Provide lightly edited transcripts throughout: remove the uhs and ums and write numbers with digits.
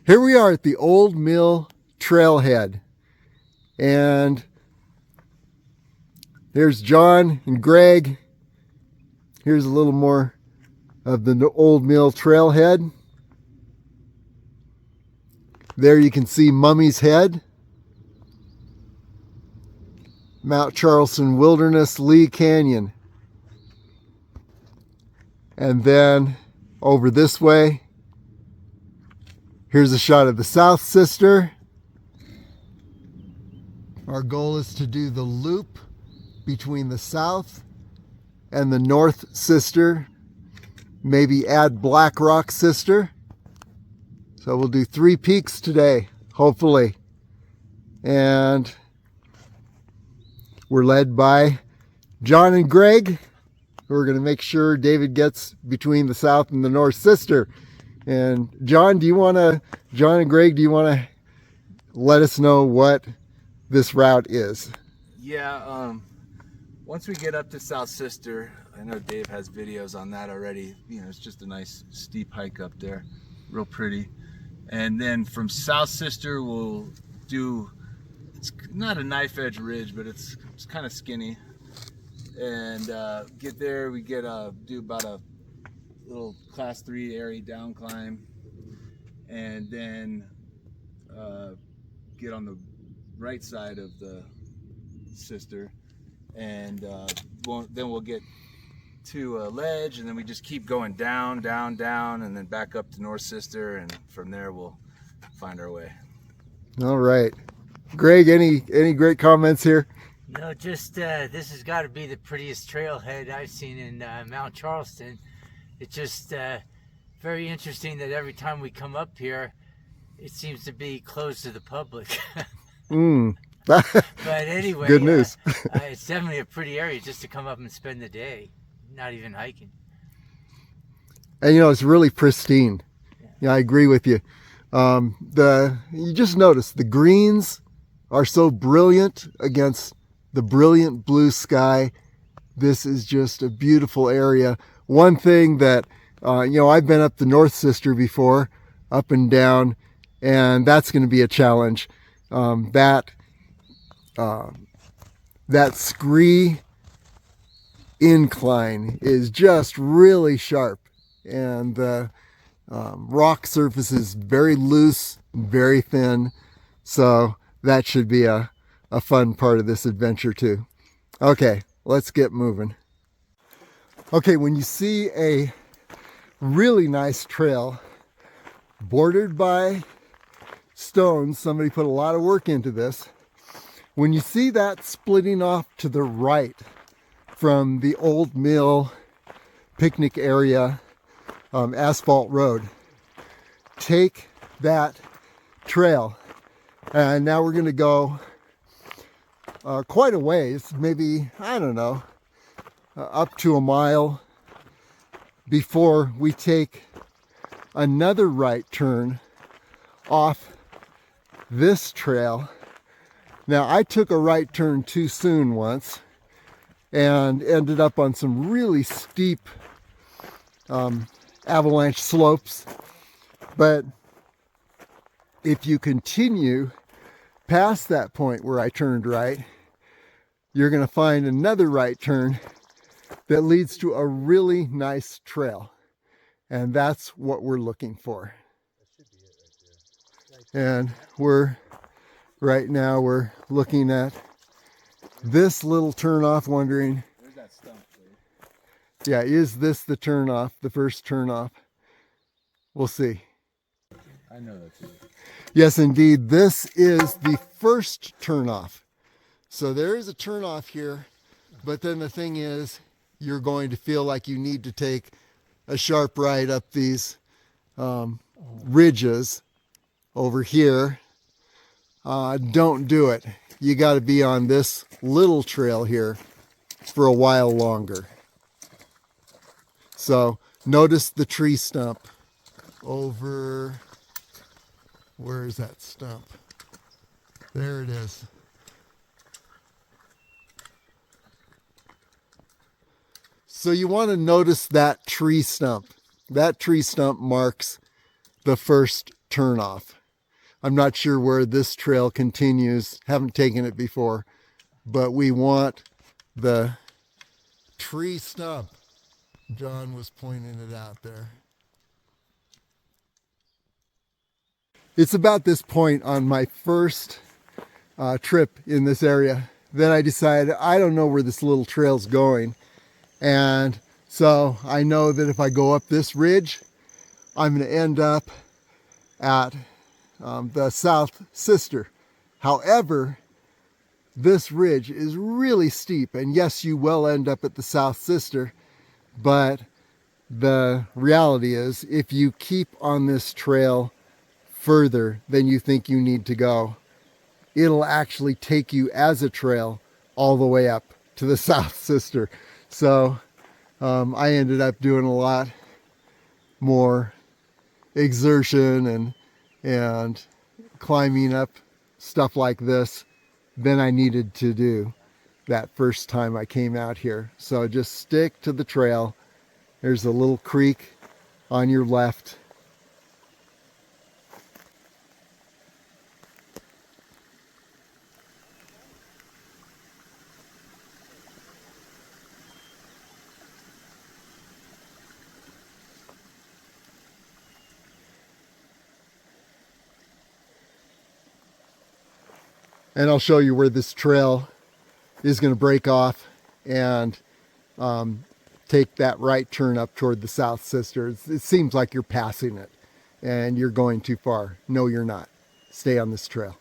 Here we are at the Old Mill Trailhead. And here's John and Greg. Here's a little more of the Old Mill Trailhead. There you can see Mummy's Head, Mount Charleston Wilderness, Lee Canyon. And then over this way, here's a shot of the South Sister. Our goal is to do the loop between the South and the North Sister. Maybe add Black Rock Sister. So we'll do 3 peaks today, hopefully. And we're led by John and Greg. We're going to make sure David gets between the South and the North Sister. And John and Greg, do you want to let us know what this route is? Yeah, once we get up to South Sister, I know Dave has videos on that already. You know, it's just a nice steep hike up there, real pretty. And then from South Sister, we'll do, it's not a knife edge ridge, but it's kind of skinny. And get there, we do about a little class 3 area down climb, and then get on the right side of the Sister, and then we'll get to a ledge, and then we just keep going down, down, down, and then back up to North Sister, and from there we'll find our way. All right. Greg, any great comments here? No, just this has got to be the prettiest trailhead I've seen in Mount Charleston. It's just very interesting that every time we come up here, it seems to be closed to the public. But anyway, good news. It's definitely a pretty area just to come up and spend the day, not even hiking. And you know, it's really pristine. Yeah, I agree with you. You just notice the greens are so brilliant against the brilliant blue sky. This is just a beautiful area. One thing that, I've been up the North Sister before, up and down, and that's going to be a challenge. That scree incline is just really sharp, and the rock surface is very loose, very thin, so that should be a fun part of this adventure too. Okay, let's get moving. Okay, when you see a really nice trail bordered by stones, somebody put a lot of work into this. When you see that splitting off to the right from the Old Mill picnic area asphalt road, take that trail, and now we're going to go quite a ways, maybe, I don't know, up to a mile before we take another right turn off this trail. Now, I took a right turn too soon once and ended up on some really steep avalanche slopes. But if you continue past that point where I turned right, you're going to find another right turn that leads to a really nice trail. And that's what we're looking for. And right now we're looking at this little turnoff, wondering, There's that stump there. yeah, is this the turnoff, the first turnoff? We'll see. I know that's it. Yes, indeed, this is the first turnoff. So there is a turnoff here, but then the thing is, you're going to feel like you need to take a sharp right up these ridges over here. Don't do it. You got to be on this little trail here for a while longer. So notice the tree stump over, where is that stump? There it is. So you want to notice that tree stump. That tree stump marks the first turnoff. I'm not sure where this trail continues. Haven't taken it before, but we want the tree stump. John was pointing it out there. It's about this point on my first trip in this area that I decided I don't know where this little trail's going. And so I know that if I go up this ridge, I'm going to end up at the South Sister. However, this ridge is really steep, and yes, you will end up at the South Sister, but the reality is if you keep on this trail further than you think you need to go, it'll actually take you as a trail all the way up to the South Sister. So I ended up doing a lot more exertion and climbing up stuff like this than I needed to do that first time I came out here. So just stick to the trail. There's a little creek on your left. And I'll show you where this trail is going to break off and take that right turn up toward the South Sister. It seems like you're passing it and you're going too far. No, you're not. Stay on this trail.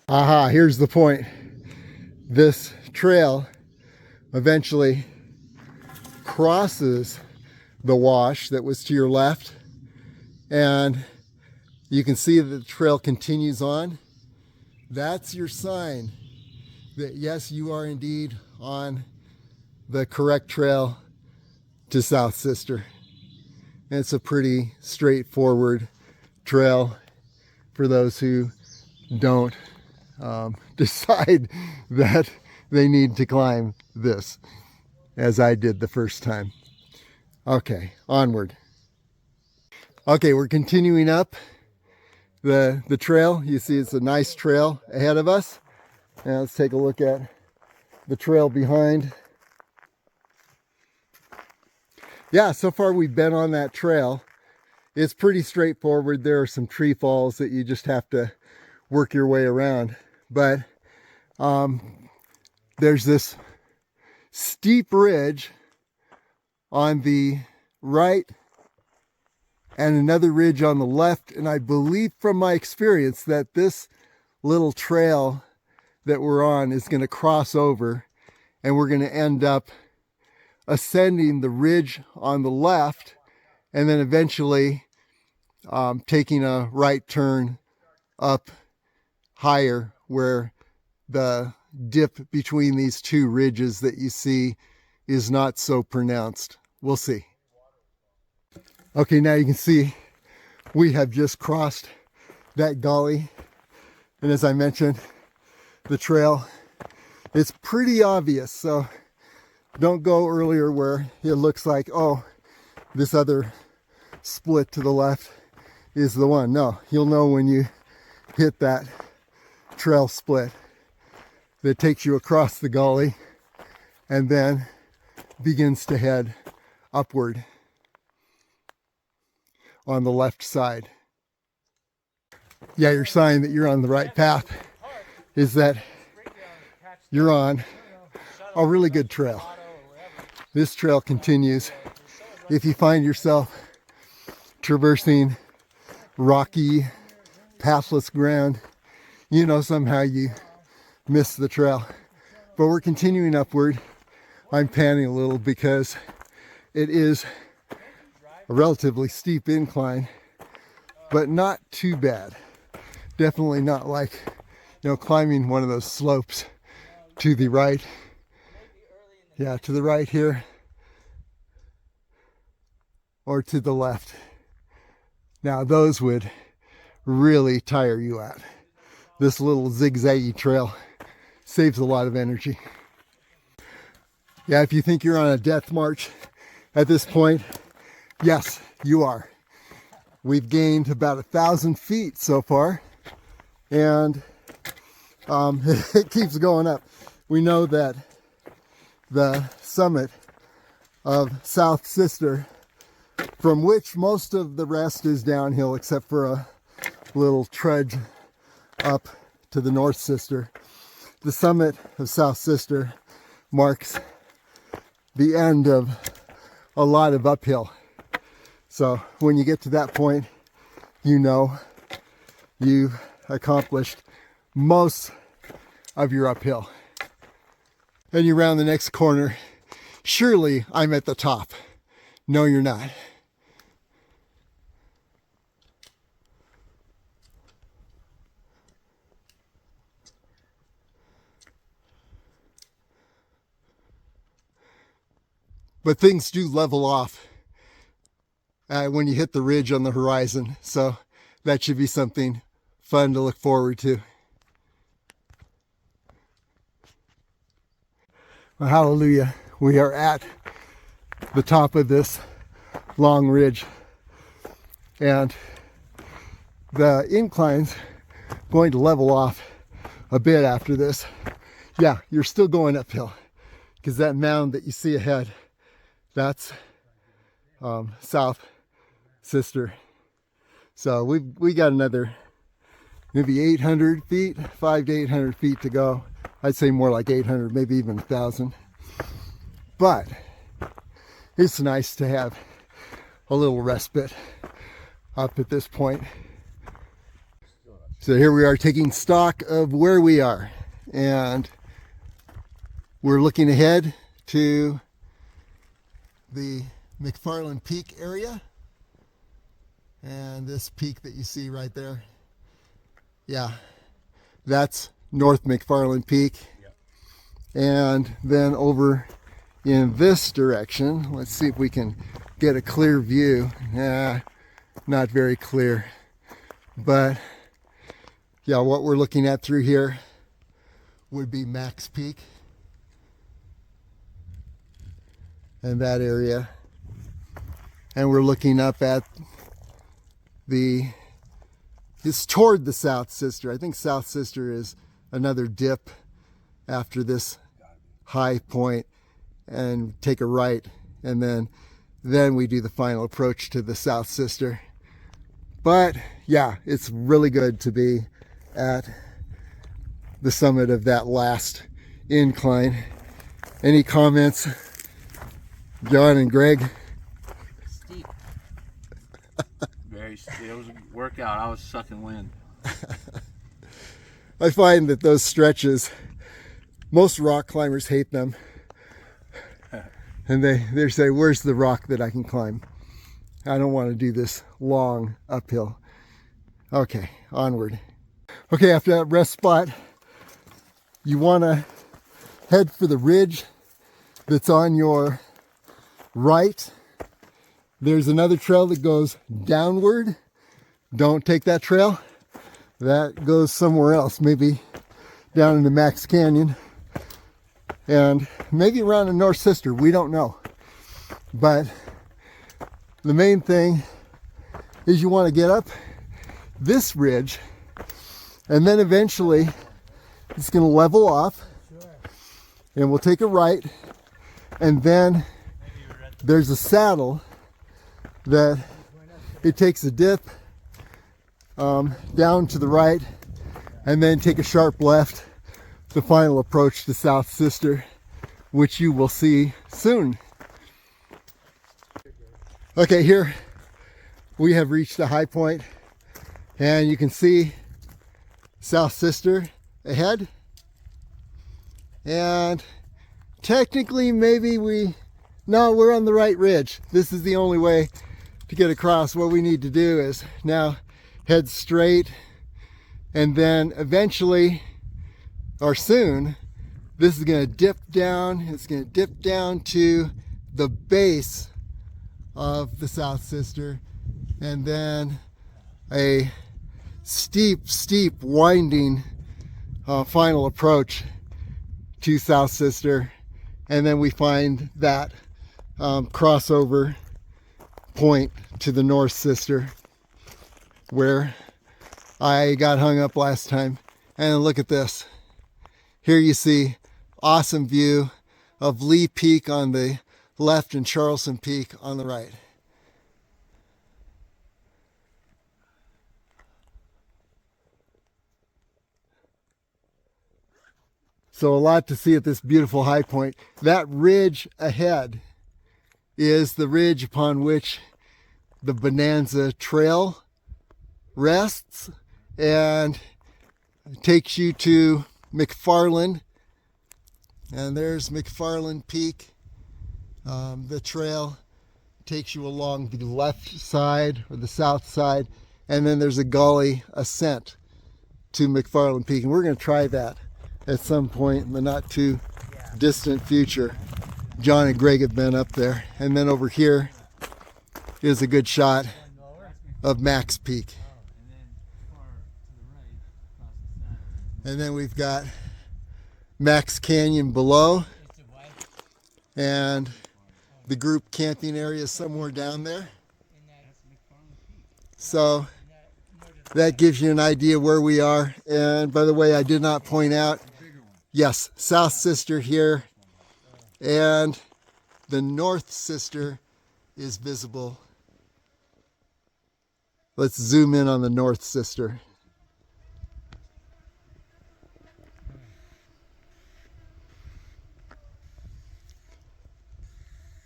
Aha, here's the point. This trail eventually crosses the wash that was to your left, and you can see that the trail continues on. That's your sign that yes, you are indeed on the correct trail to South Sister. And it's a pretty straightforward trail for those who don't decide that they need to climb this, as I did the first time. Okay, onward. Okay, we're continuing up the trail. You see it's a nice trail ahead of us. Now let's take a look at the trail behind. Yeah, so far we've been on that trail. It's pretty straightforward. There are some tree falls that you just have to work your way around. But there's this steep ridge on the right and another ridge on the left. And I believe from my experience that this little trail that we're on is going to cross over, and we're going to end up ascending the ridge on the left and then eventually taking a right turn up higher where the dip between these two ridges that you see is not so pronounced. We'll see. Okay, now you can see we have just crossed that gully, and as I mentioned, the trail, it's pretty obvious, so don't go earlier where it looks like, oh, this other split to the left is the one. No, you'll know when you hit that trail split that takes you across the gully and then begins to head upward on the left side. Yeah, your sign that you're on the right path is that you're on a really good trail. This trail continues. If you find yourself traversing rocky, pathless ground, you know somehow you missed the trail. But we're continuing upward. I'm panning a little because it is a relatively steep incline, but not too bad. Definitely not like, climbing one of those slopes to the right. Yeah, to the right here, or to the left. Now those would really tire you out. This little zigzaggy trail saves a lot of energy. Yeah, if you think you're on a death march at this point, yes, you are. We've gained about 1,000 feet so far, and it keeps going up. We know that the summit of South Sister, from which most of the rest is downhill except for a little trudge up to the North Sister. The summit of South Sister marks the end of a lot of uphill. So when you get to that point, you know you've accomplished most of your uphill. And you round the next corner. Surely I'm at the top. No, you're not. But things do level off when you hit the ridge on the horizon. So that should be something fun to look forward to. Well, hallelujah. We are at the top of this long ridge. And the incline's going to level off a bit after this. Yeah, you're still going uphill because that mound that you see ahead, that's South Sister. So we got another maybe 800 feet, 500 to 800 feet to go. I'd say more like 800, maybe even 1,000. But it's nice to have a little respite up at this point. So here we are taking stock of where we are, and we're looking ahead to the McFarland Peak area. And this peak that you see right there, yeah, that's North McFarland Peak. Yep. And then over in this direction, let's see if we can get a clear view. Not very clear, but yeah, what we're looking at through here would be Max Peak and that area. And we're looking up at it's toward the South Sister. I think South Sister is another dip after this high point, and take a right, and then we do the final approach to the South Sister. But yeah, it's really good to be at the summit of that last incline. Any comments, John and Greg? Steep. Very steep. It was a workout. I was sucking wind. I find that those stretches, most rock climbers hate them. And they say, where's the rock that I can climb? I don't want to do this long uphill. Okay, onward. Okay, after that rest spot, you want to head for the ridge that's on your right. There's another trail that goes downward. Don't take that trail. That goes somewhere else, maybe down into Max Canyon. And maybe around the North Sister, we don't know. But the main thing is you want to get up this ridge, and then eventually it's going to level off, and we'll take a right, and then there's a saddle that it takes a dip down to the right, and then take a sharp left, the final approach to South Sister, which you will see soon. Okay, here we have reached a high point, and you can see South Sister ahead. And technically maybe we're on the right ridge. This is the only way to get across. What we need to do is now head straight, and then eventually, or soon, this is going to dip down. It's going to dip down to the base of the South Sister, and then a steep winding final approach to South Sister, and then we find that crossover point to the North Sister. where I got hung up last time. And look at this. Here you see awesome view of Lee Peak on the left and Charleston Peak on the right. So a lot to see at this beautiful high point. That ridge ahead is the ridge upon which the Bonanza Trail rests and takes you to McFarland. And there's McFarland Peak. The trail takes you along the left side or the south side, and then there's a gully ascent to McFarland Peak, and we're going to try that at some point in the not too distant future. John and Greg have been up there, and then over here is a good shot of Max Peak. And then we've got Max Canyon below, and the group camping area is somewhere down there. So that gives you an idea where we are. And by the way, I did not point out, yes, South Sister here, and the North Sister is visible. Let's zoom in on the North Sister.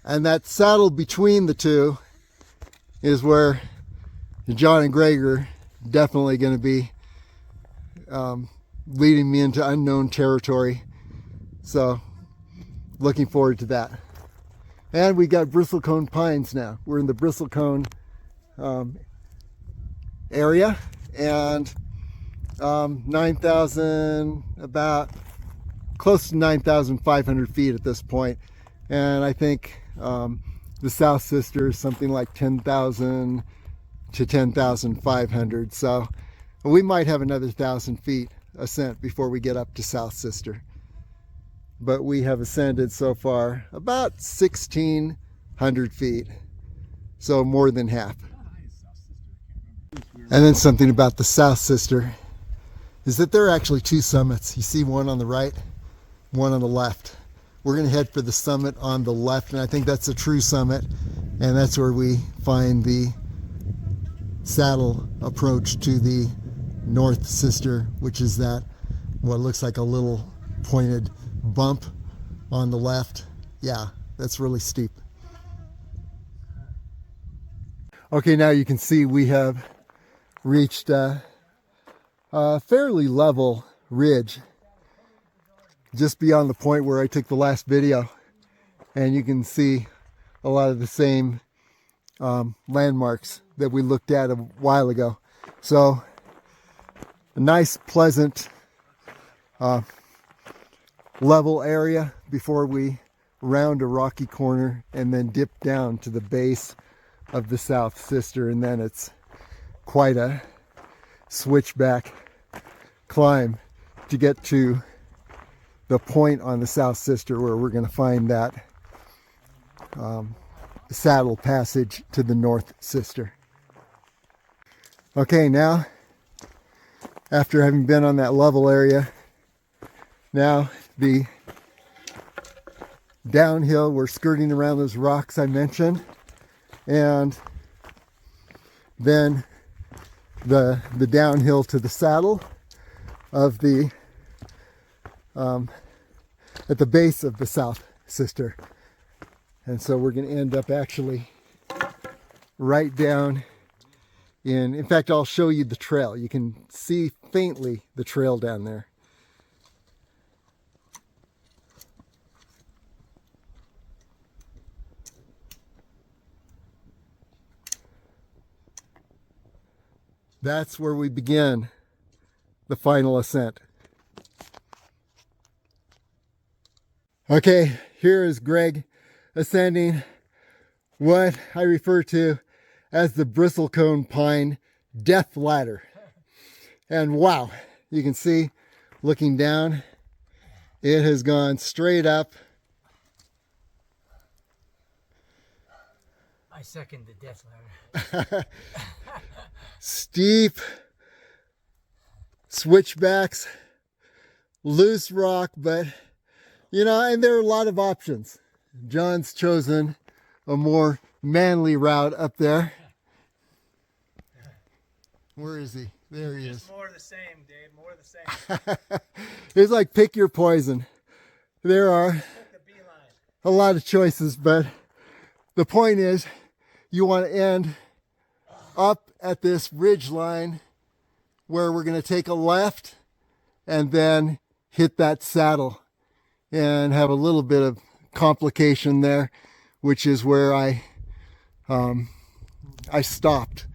And that saddle between the two is where John and Greg are definitely going to be leading me into unknown territory. So looking forward to that. And we got bristlecone pines now. We're in the bristlecone area, and 9,000, about close to 9,500 feet at this point. And I think the South Sister is something like 10,000 to 10,500. So we might have another 1,000 feet ascent before we get up to South Sister. But we have ascended so far about 1,600 feet. So more than half. And then something about the South Sister is that there are actually two summits. You see one on the right, one on the left. We're going to head for the summit on the left, and I think that's a true summit, and that's where we find the saddle approach to the North Sister, which is that what looks like a little pointed bump on the left. Yeah, that's really steep. Okay, now you can see we have reached a fairly level ridge just beyond the point where I took the last video, and you can see a lot of the same landmarks that we looked at a while ago. So a nice, pleasant level area before we round a rocky corner and then dip down to the base of the South Sister, and then it's quite a switchback climb to get to the point on the South Sister where we're going to find that saddle passage to the North Sister. Okay, now after having been on that level area, now the downhill, we're skirting around those rocks I mentioned, and then the downhill to the saddle of the at the base of the South Sister. And so we're going to end up actually right down in fact, I'll show you the trail. You can see faintly the trail down there. That's where we begin the final ascent. Okay, here is Greg ascending what I refer to as the bristlecone pine death ladder. And wow, you can see looking down, it has gone straight up I second the death ladder. Steep switchbacks, loose rock, but you know, and there are a lot of options. John's chosen a more manly route up there. Where is he? There he is. More of the same, Dave. More of the same. It's like pick your poison. There are Took the beeline. a lot of choices, but the point is you want to end up at this ridge line where we're going to take a left and then hit that saddle and have a little bit of complication there, which is where I stopped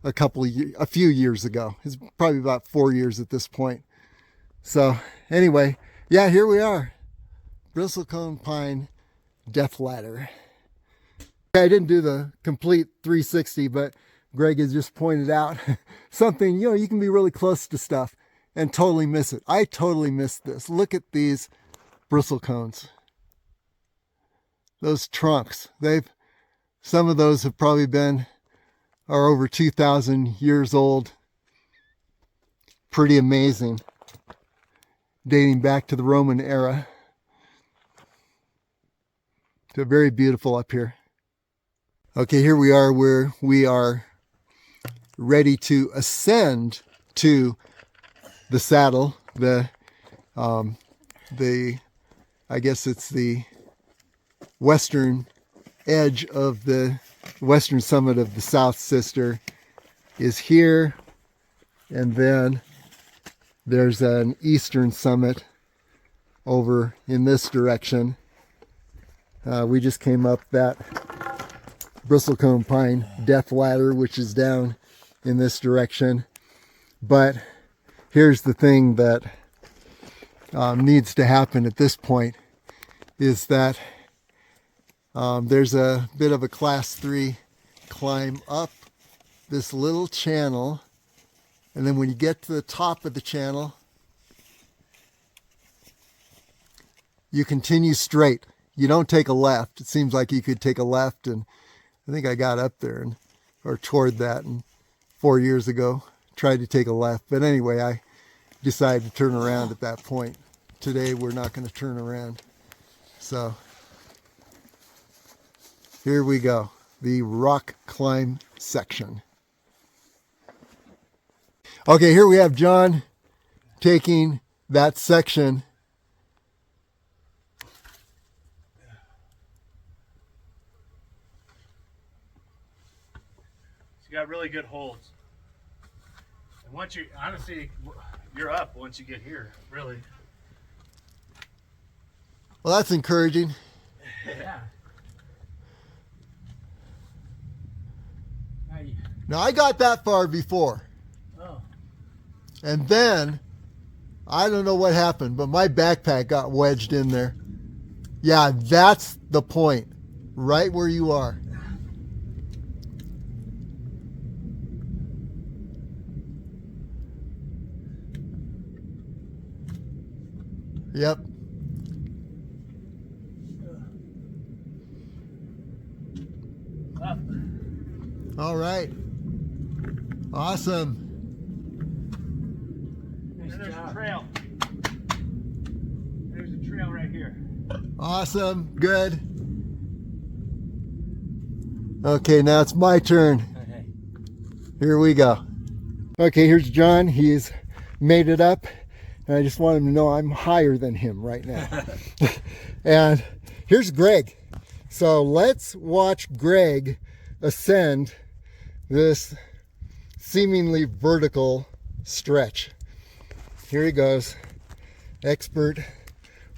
a few years ago. It's probably about 4 years at this point. So anyway, yeah, here we are. Bristlecone pine death ladder. I didn't do the complete 360, but Greg has just pointed out something, you know, you can be really close to stuff and totally miss it. I totally missed this. Look at these bristlecones. Those trunks, some of those have probably are over 2,000 years old. Pretty amazing. Dating back to the Roman era. So very beautiful up here. Okay, here we are where we are ready to ascend to the saddle. I guess it's the western edge of the western summit of the South Sister is here, and then there's an eastern summit over in this direction. We just came up that bristlecone pine death ladder, which is down in this direction. But here's the thing that needs to happen at this point is that there's a bit of a class 3 climb up this little channel, and then when you get to the top of the channel, you continue straight. You don't take a left. It seems like you could take a left, and I think I got up there or toward that, and 4 years ago tried to take a left. But anyway, I decided to turn around at that point. Today we're not going to turn around. So here we go, the rock climb section. Okay, here we have John taking that section. You got really good holds. And once you, honestly, you're up once you get here, really. Well, that's encouraging. Yeah. Now, I got that far before. Oh. And then, I don't know what happened, but my backpack got wedged in there. Yeah, that's the point. Right where you are. Yep. Up. All right. Awesome. And there's a trail. There's a trail right here. Awesome. Good. Okay, now it's my turn. Okay. Here we go. Okay, here's John. He's made it up. And I just want him to know I'm higher than him right now. And here's Greg. So let's watch Greg ascend this seemingly vertical stretch. Here he goes. Expert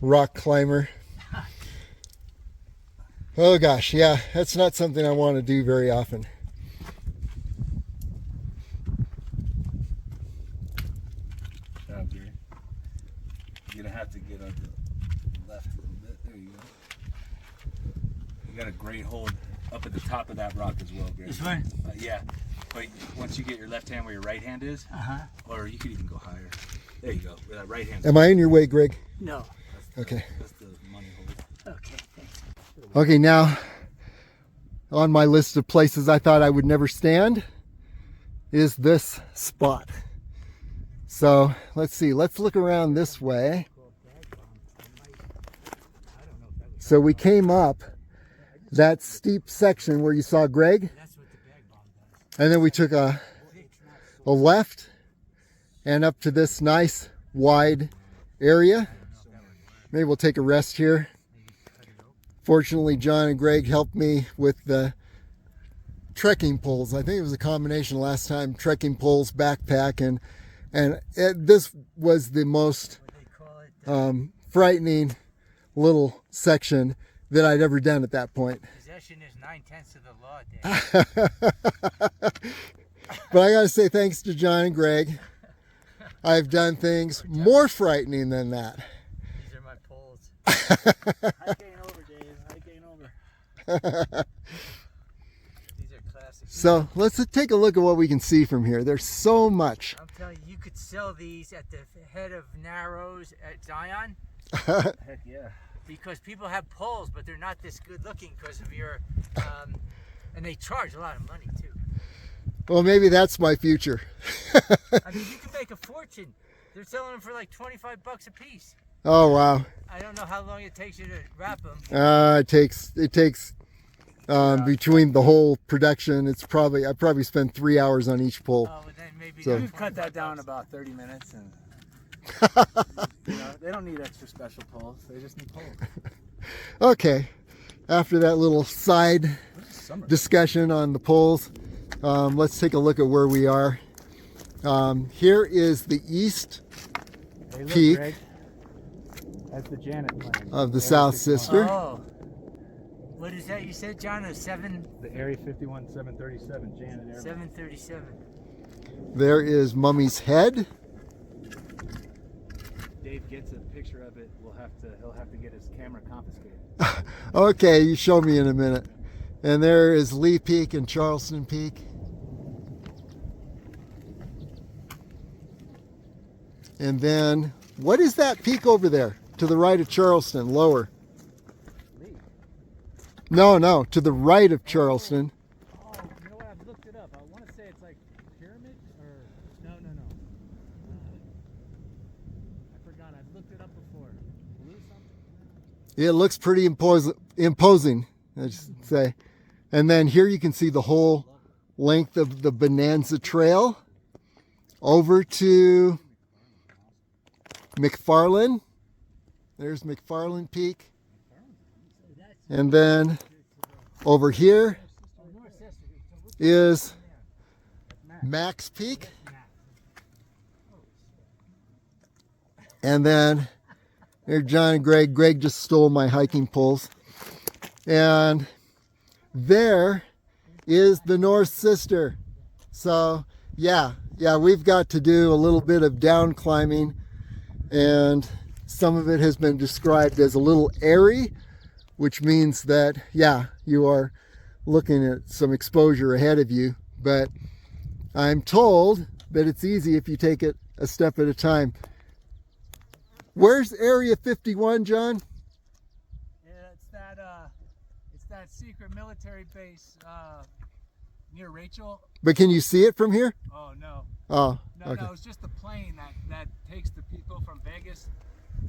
rock climber. Oh gosh, yeah, that's not something I want to do very often. Good job, Gary. You're gonna have to get on the left a little bit. There you go. You got a great hold up at the top of that rock as well, Gary. This one? Yeah, but once you get your left hand where your right hand is, or you could even go higher. There you go, with that right hand. Am I in your way, Greg? No. Okay. That's the money hold. Okay, thanks. Okay, now on my list of places I thought I would never stand is this spot. So let's see, let's look around this way. So we came up that steep section where you saw Greg, and then we took a left and up to this nice wide area. Maybe we'll take a rest here. Fortunately, John and Greg helped me with the trekking poles. I think it was a combination last time, trekking poles, backpack, and this was the most frightening little section that I'd ever done at that point. Possession is 9/10 of the law, Dave. But I gotta say thanks to John and Greg. I've done things more frightening than that. These are my poles. I gain over, Dave. I gain over. These are classic. So let's take a look at what we can see from here. There's so much. I'm telling you, you could sell these at the head of Narrows at Zion. Heck yeah. Because people have poles, but they're not this good looking because of your, and they charge a lot of money too. Well, maybe that's my future. I mean, you can make a fortune. They're selling them for like 25 bucks a piece. Oh wow! I don't know how long it takes you to wrap them. It takes between the whole production. I probably spend 3 hours on each pole. Oh, well then maybe So- We've cut that down about 30 minutes, and they don't need extra special poles. They just need poles. Okay, after that little side discussion on the poles, let's take a look at where we are. Here is the east Hey, look, peak Greg. That's the Janet plane. of the Area South 51. Sister. Oh, what is that you said, John? A The Area 51 737 Janet Airplane. 737. There is Mummy's Head. Dave gets a picture of it. He'll have to get his camera confiscated. Okay, you show me in a minute. And there is Lee Peak and Charleston Peak. And then, what is that peak over there to the right of Charleston, lower? Lee. No, to the right of Charleston. Oh, you know what? I've looked it up. I want to say it's like pyramid or no. I forgot. I've looked it up before. Blue something. It looks pretty imposing, I should say. And then here you can see the whole length of the Bonanza Trail over to McFarland. There's McFarland Peak. And then over here is Max Peak. And then there's John and Greg. Greg just stole my hiking poles. And there is the North Sister. So yeah, we've got to do a little bit of down climbing, and some of it has been described as a little airy, which means that, yeah, you are looking at some exposure ahead of you. But I'm told that it's easy if you take it a step at a time. Where's Area 51, John? Yeah, it's that secret military base near Rachel. But can you see it from here? Oh no. Oh, No, okay. no, it's just the plane that takes the people from Vegas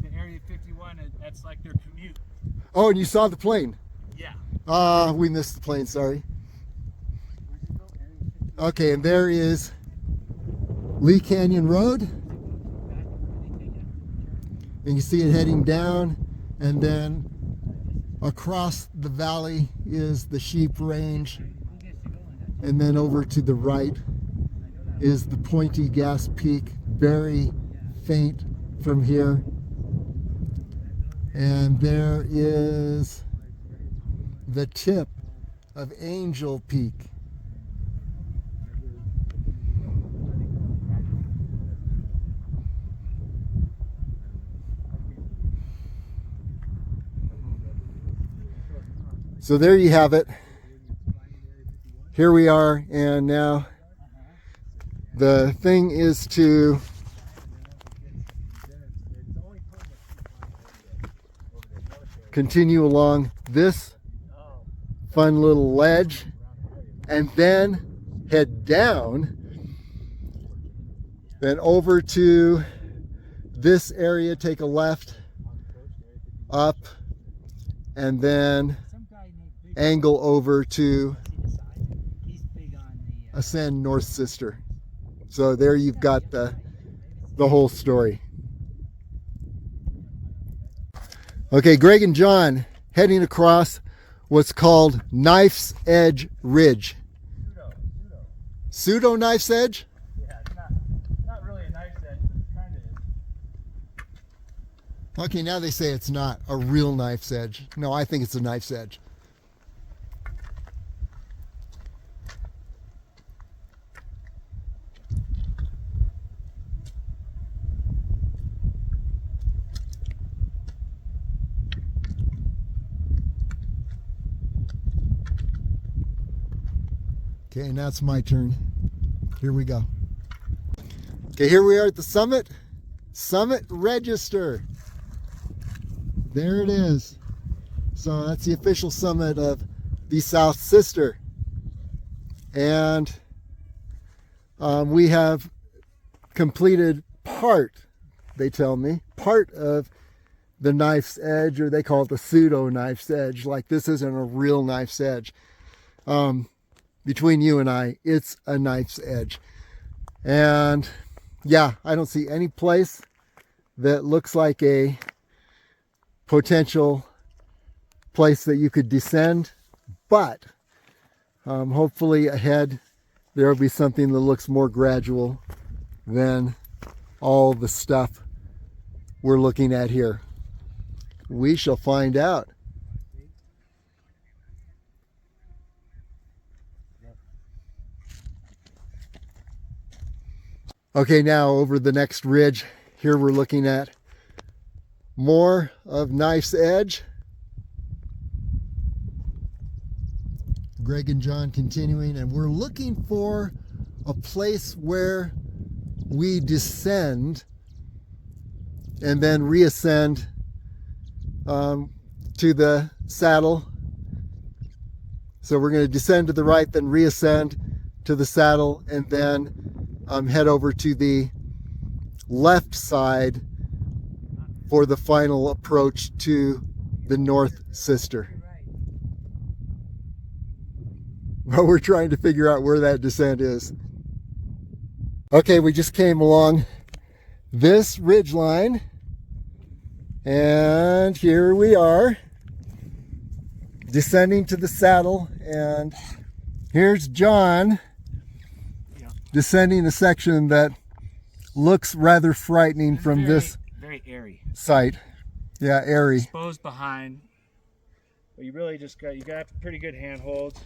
to Area 51. That's like their commute. Oh, and you saw the plane. Yeah. We missed the plane, sorry. Okay, and there is Lee Canyon Road. And you see it heading down, and then across the valley is the Sheep Range, and then over to the right is the Pointy Gas Peak, very faint from here. And there is the tip of Angel Peak. So there you have it. Here we are, and now the thing is to continue along this fun little ledge, and then head down, then over to this area, take a left, up, and then angle over to ascend North Sister. So there you've got the whole story. Okay, Greg and John heading across what's called Knife's Edge Ridge. Pseudo Knife's Edge? Yeah, it's not really a knife's edge, but it kind of is. Okay, now they say it's not a real knife's edge. No, I think it's a knife's edge. Okay, now it's my turn. Here we go. Okay, here we are at the summit. Summit Register. There it is. So that's the official summit of the South Sister. And we have completed part, they tell me, part of the knife's edge, or they call it the pseudo knife's edge. Like, this isn't a real knife's edge. Between you and I, it's a knife's edge. And yeah, I don't see any place that looks like a potential place that you could descend, but hopefully ahead there will be something that looks more gradual than all the stuff we're looking at here. We shall find out. Okay, now over the next ridge, here we're looking at more of Knife's Edge. Greg and John continuing, and we're looking for a place where we descend and then reascend to the saddle. So we're going to descend to the right, then reascend to the saddle, and then head over to the left side for the final approach to the North Sister. Well, we're trying to figure out where that descent is. Okay, we just came along this ridge line, and here we are descending to the saddle, and here's John descending a section that looks rather frightening from this very airy site. Yeah, airy. Exposed behind, but you really just got pretty good handholds.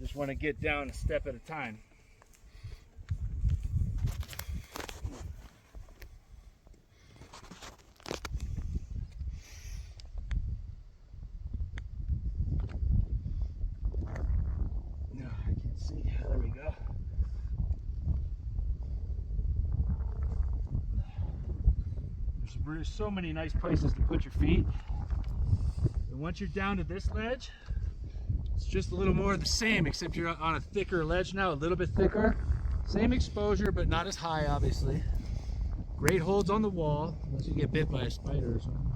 Just want to get down a step at a time. No, I can't see. There we go. There's so many nice places to put your feet. And once you're down to this ledge, it's just a little more of the same, except you're on a thicker ledge now, a little bit thicker. Same exposure, but not as high, obviously. Great holds on the wall, unless you get bit by a spider or something.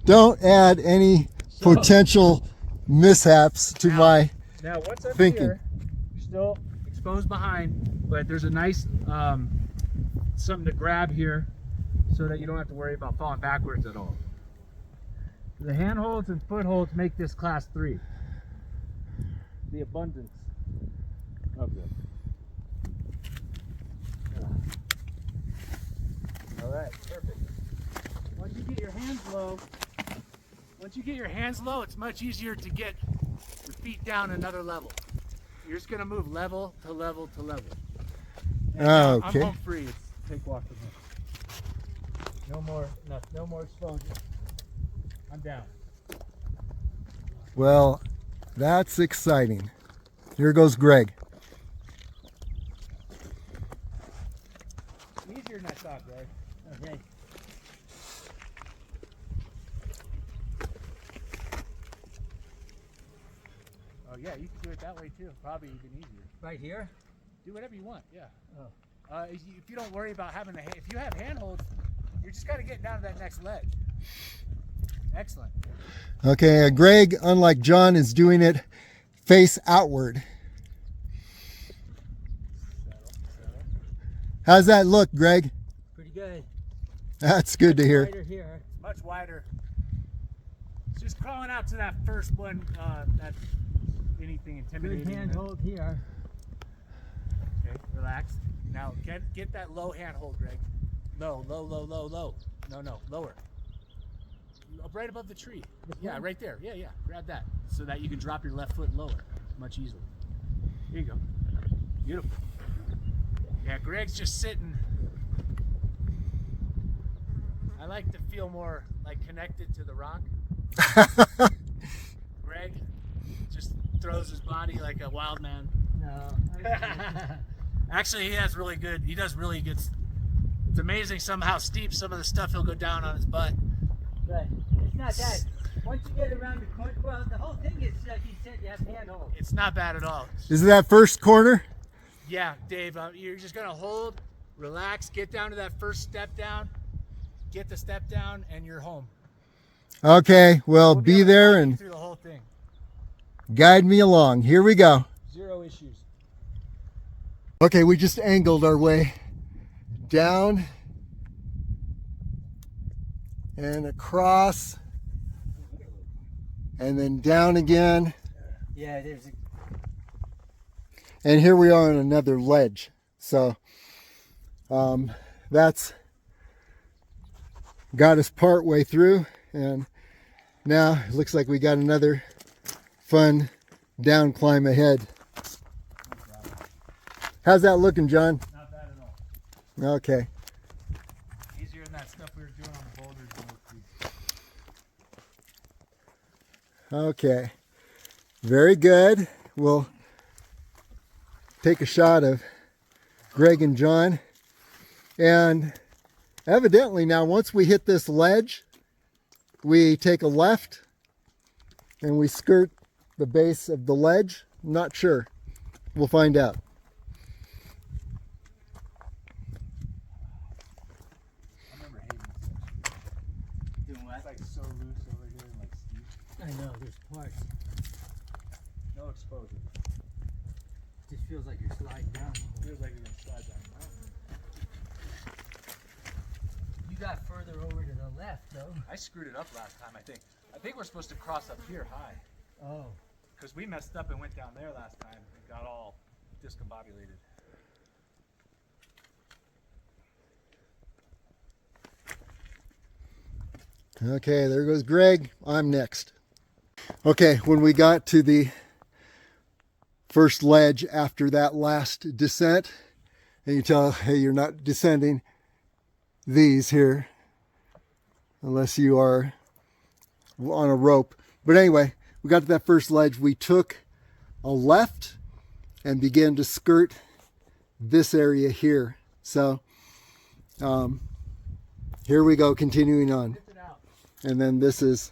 Don't add any potential mishaps to my now, once up thinking. Here, you're still exposed behind, but there's a nice something to grab here so that you don't have to worry about falling backwards at all. The handholds and footholds make this class 3. The abundance of them. All right, perfect. Once you get your hands low, it's much easier to get your feet down another level. You're just gonna move level to level to level. And okay. I'm home free. Take walk with me. No more exposure. I'm down. Well, that's exciting. Here goes Greg. Easier than I thought, Greg. Okay. yeah, you can do it that way too. Probably even easier. Right here? Do whatever you want. Yeah. Oh. If you don't worry about having if you have handholds, you're just gotta get down to that next ledge. Excellent. Okay, Greg, unlike John, is doing it face outward. Settle. How's that look, Greg? Pretty good. That's good to hear. Wider here. Much wider. Just crawling out to that first one. That's anything intimidating. Good handhold here. Okay, relax. Now get that low handhold, Greg. Low. No, lower. Right above the tree. Yeah, right there. Yeah. Grab that so that you can drop your left foot lower much easily. There you go. Beautiful. Yeah, Greg's just sitting. I like to feel more like connected to the rock. Greg just throws his body like a wild man. No. Actually, he does really good. It's amazing somehow steep some of the stuff he'll go down on his butt. But it's not that. Once you get around the corner, well, the whole thing is, like you said, you have handhold. It's not bad at all. Is it that first corner? Yeah, Dave, you're just gonna hold, relax, get down to that first step down, get the step down, and you're home. Okay, well, We'll be able to there walk you and through the whole thing. guide me along. Here we go. Zero issues. Okay, we just angled our way down and across and then down again. Yeah, there's a And here we are on another ledge. So that's got us part way through, and now it looks like we got another fun down climb ahead. How's that looking, John? Not bad at all. Okay. Easier than that stuff we were doing on the boulders. Okay. Very good. We'll take a shot of Greg and John. And evidently now, once we hit this ledge, we take a left and we skirt the base of the ledge. I'm not sure. We'll find out. I remember hating this. doing what? It's like so loose over here and like steep. I know, there's parts. No exposure. Just feels like you're sliding down. Feels like you're gonna slide down the mountain. You got further over to the left, though. I screwed it up last time, I think. I think we're supposed to cross up here high. Oh. Because we messed up and went down there last time and got all discombobulated. Okay, there goes Greg. I'm next. Okay, when we got to the first ledge after that last descent, and you tell, hey, you're not descending these here unless you are on a rope. But anyway, we got to that first ledge. We took a left and began to skirt this area here. So here we go, continuing on. And then this is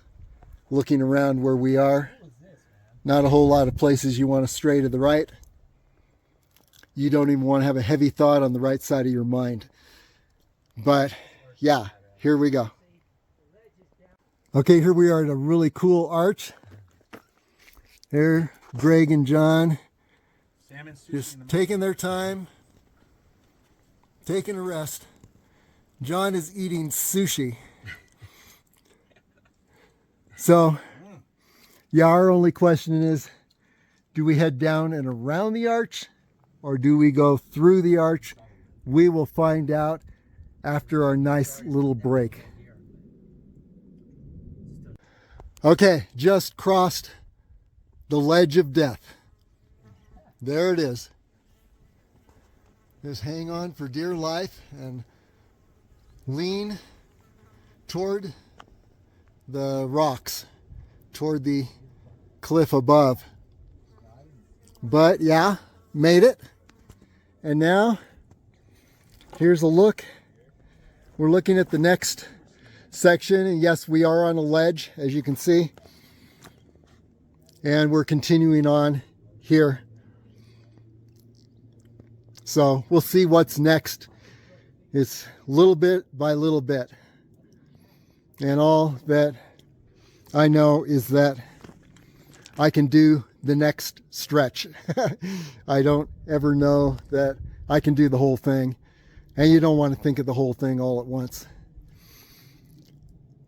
looking around where we are. Not a whole lot of places you want to stray to the right. You don't even want to have a heavy thought on the right side of your mind. But yeah, here we go. Okay, here we are at a really cool arch. There, Greg and John Salmon sushi just in the taking their time, taking a rest. John is eating sushi. So, yeah, our only question is, do we head down and around the arch, or do we go through the arch? We will find out after our nice little break. Okay, just crossed the ledge of death. There it is. Just hang on for dear life and lean toward the rocks, toward the cliff above. But yeah, made it. And now here's a look. We're looking at the next section, and yes, we are on a ledge, as you can see. and we're continuing on here. So we'll see what's next. It's little bit by little bit. And all that I know is that I can do the next stretch. I don't ever know that I can do the whole thing. And you don't want to think of the whole thing all at once.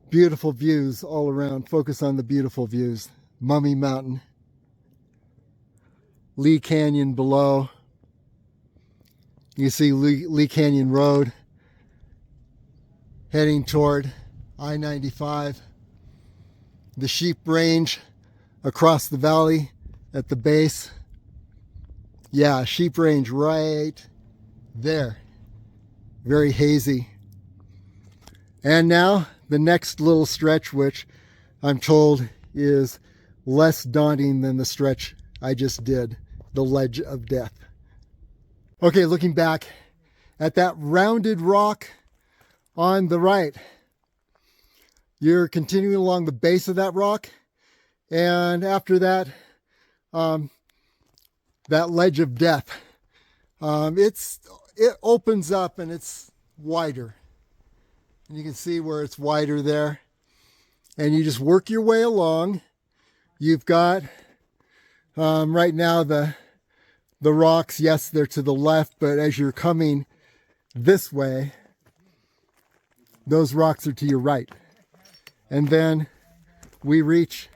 Beautiful views all around. Focus on the beautiful views. Mummy Mountain. Lee Canyon below. You see Lee Canyon Road heading toward I-95. The sheep range across the valley at the base. Yeah, sheep range right there. Very hazy. And now the next little stretch, which I'm told is less daunting than the stretch I just did, the Ledge of Death. Okay, looking back at that rounded rock on the right, you're continuing along the base of that rock, and after that, that Ledge of Death, it opens up and it's wider, and you can see where it's wider there, and you just work your way along. You've got right now the rocks, yes, they're to the left, but as you're coming this way, those rocks are to your right. And then we reach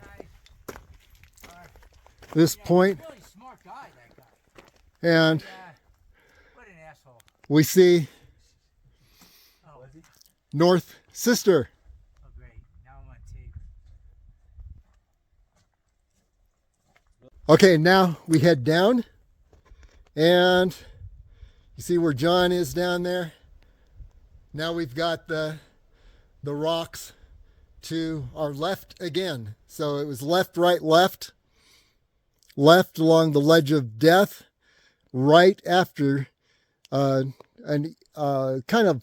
this point, and we see North Sister. Oh, great. Now I'm on tape. Okay, now we head down, and you see where John is down there. Now we've got the rocks to our left again. So it was left, right, left. Left along the Ledge of Death, right after a kind of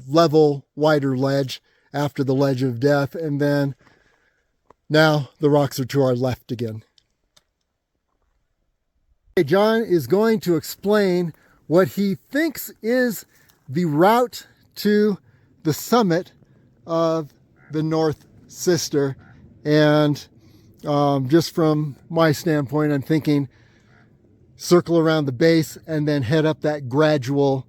level, wider ledge after the Ledge of Death, and then now the rocks are to our left again. John is going to explain what he thinks is the route to the summit of the North Sister. And just from my standpoint, I'm thinking circle around the base and then head up that gradual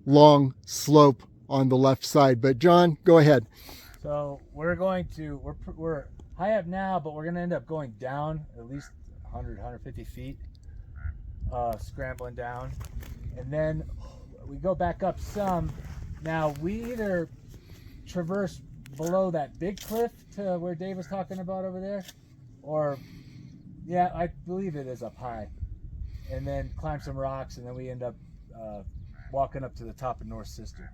long slope on the left side. But John, go ahead. So we're high up now, but we're going to end up going down at least 100, 150 feet, scrambling down. And then we go back up some. Now we either traverse below that big cliff to where Dave was talking about over there, or yeah, I believe it is up high, and then climb some rocks, and then we end up walking up to the top of North Sister.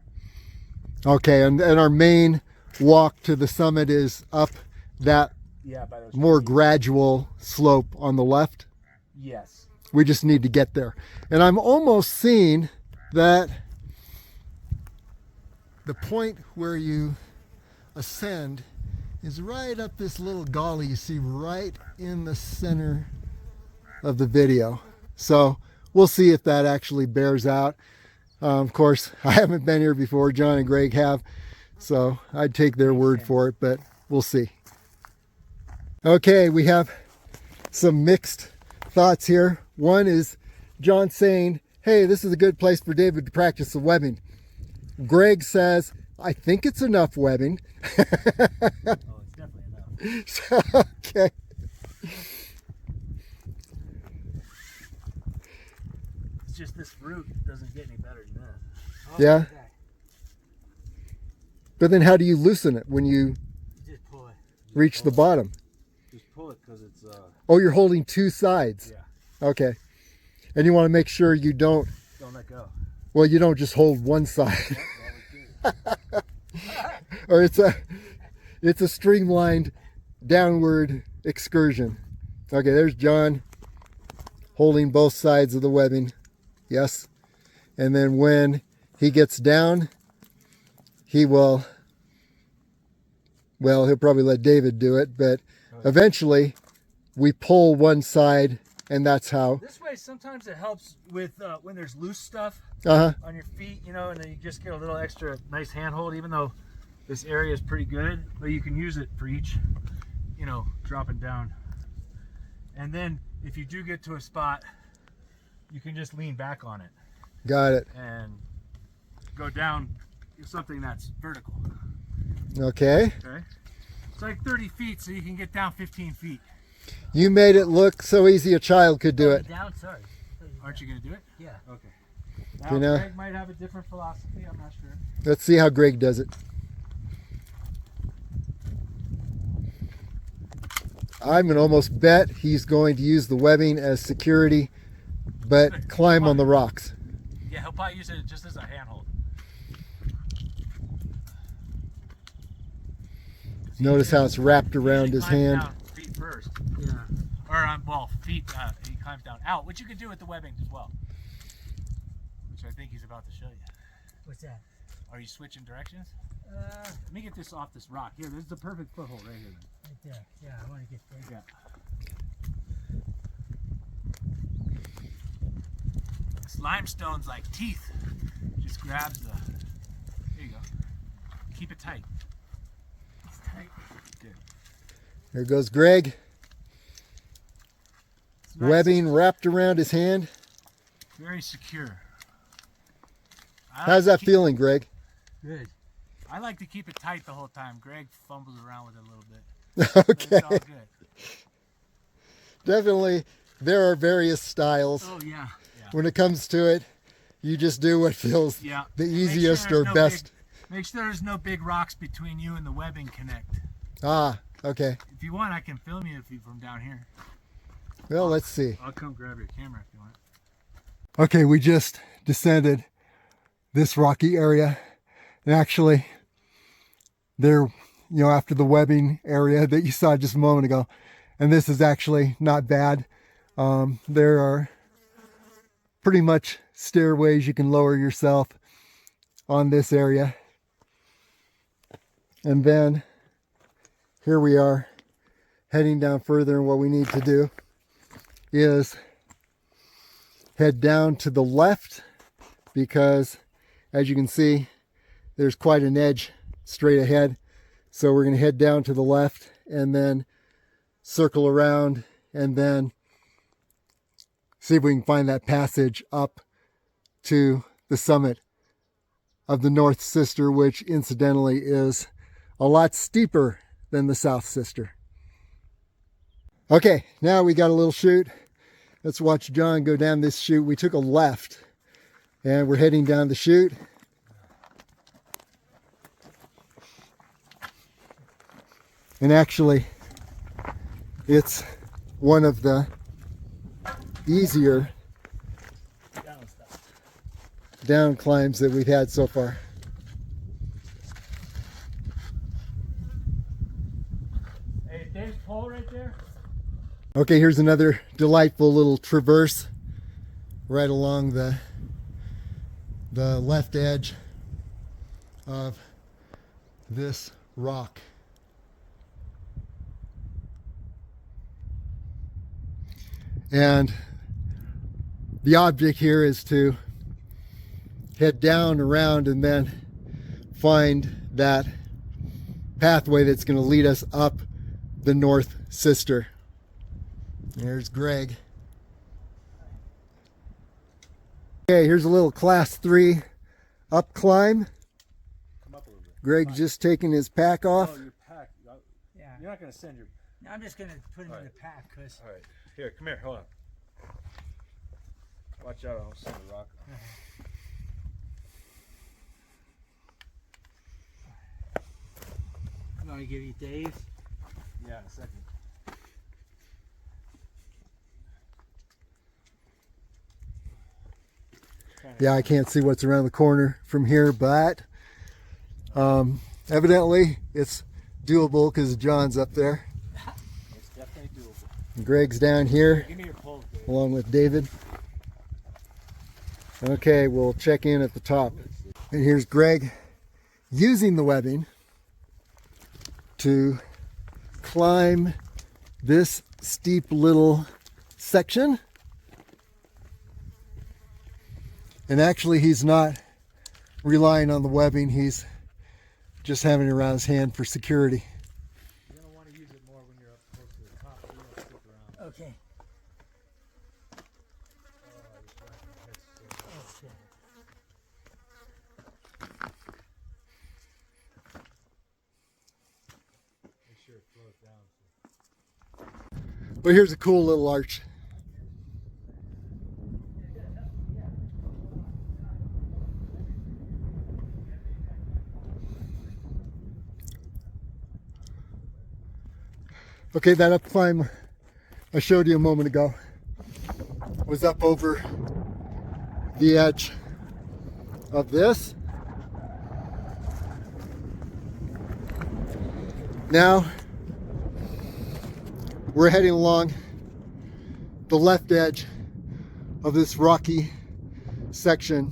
Okay, and our main walk to the summit is up that by those more trees. gradual slope on the left. Yes. We just need to get there. And I'm almost seeing that the point where you ascend is right up this little gully you see right in the center of the video. So we'll see if that actually bears out. Of course, I haven't been here before. John and Greg have, so I'd take their word for it, but we'll see. Okay, we have some mixed thoughts here. One is John saying, hey, this is a good place for David to practice the webbing. Greg says, I think it's enough webbing. Oh, it's definitely enough. So, okay. It's just this route doesn't get any better than that. Yeah. But then how do you loosen it when you Just pull it. reach the bottom? Just pull it because it's Oh, you're holding two sides. yeah. Okay. And you want to make sure you don't, Don't let go. well, you don't just hold one side. Or it's a streamlined downward excursion. Okay, there's John holding both sides of the webbing. Yes. And then when he gets down, he will, well, he'll probably let David do it, but eventually we pull one side, and that's how. This way, sometimes it helps with when there's loose stuff Uh-huh. on your feet, you know, and then you just get a little extra nice handhold, even though this area is pretty good, but you can use it for each, you know, dropping down. And then if you do get to a spot, you can just lean back on it Got it. and go down something that's vertical. Okay. Okay, it's like 30 feet, so you can get down 15 feet. You made it look so easy a child could do it. Down, sorry. Aren't you gonna do it? Yeah. Okay. You Now know- Greg might have a different philosophy, I'm not sure. Let's see how Greg does it. I'm gonna almost bet he's going to use the webbing as security, but climb on the rocks. Yeah, he'll probably use it just as a handhold. Notice how it's wrapped around his hand. Down feet first. Yeah. Or well, feet. He climbs down out, which you could do with the webbing as well. Which I think he's about to show you. What's that? Are you switching directions? Let me get this off this rock. Here, this is the perfect foothold right here. Right there. Yeah, I want to get there. Yeah. This limestone's like teeth. Just grabs the. There you go. Keep it tight. It's tight. Good. There goes Greg. It's nice. Webbing wrapped around his hand. Very secure. I How's like that to keep- feeling, Greg? Good. I like to keep it tight the whole time. Greg fumbles around with it a little bit. But Okay. it's all good. Definitely, there are various styles. Oh yeah. When it comes to it, you just do what feels Yeah. the And make sure easiest there's or no best. make sure there's no big rocks between you and the webbing connect. Ah, okay. If you want, I can film you from down here. Well, let's see. I'll come grab your camera if you want. Okay, we just descended this rocky area. And actually, there, after the webbing area that you saw just a moment ago, and this is actually not bad. There are pretty much stairways you can lower yourself on this area. And then here we are heading down further, and what we need to do is head down to the left, because as you can see, there's quite an edge straight ahead. So we're going to head down to the left and then circle around and then see if we can find that passage up to the summit of the North Sister, which incidentally is a lot steeper than the South Sister. Okay, now we got a little chute. Let's watch John go down this chute. We took a left and we're heading down the chute. And actually, it's one of the easier down climbs that we've had so far. Hey, there's pole right there. Okay, here's another delightful little traverse right along the left edge of this rock. And the object here is to head down, around, and then find that pathway that's going to lead us up the North Sister. There's Greg. Okay, here's a little class 3 up climb. Come up a little bit. Greg's just taking his pack off. Oh, your pack. Yeah. You're not gonna send your. I'm just gonna put him in the pack because All right. Here, come here. Hold on. Watch out! I'll send a rock. I'm gonna give you Dave. Yeah, in a second. Yeah, I can't see what's around the corner from here, but evidently it's doable because John's up there. It's definitely doable. And Greg's down here Give me your pole, Dave. along with David. Okay, we'll check in at the top. And here's Greg using the webbing to climb this steep little section. And actually he's not relying on the webbing, he's just having it around his hand for security. You're going to want to use it more when you're up close to the top. You don't stick around. Okay. Make sure it flows down. But here's a cool little arch. Okay, that up climb I showed you a moment ago was up over the edge of this. Now we're heading along the left edge of this rocky section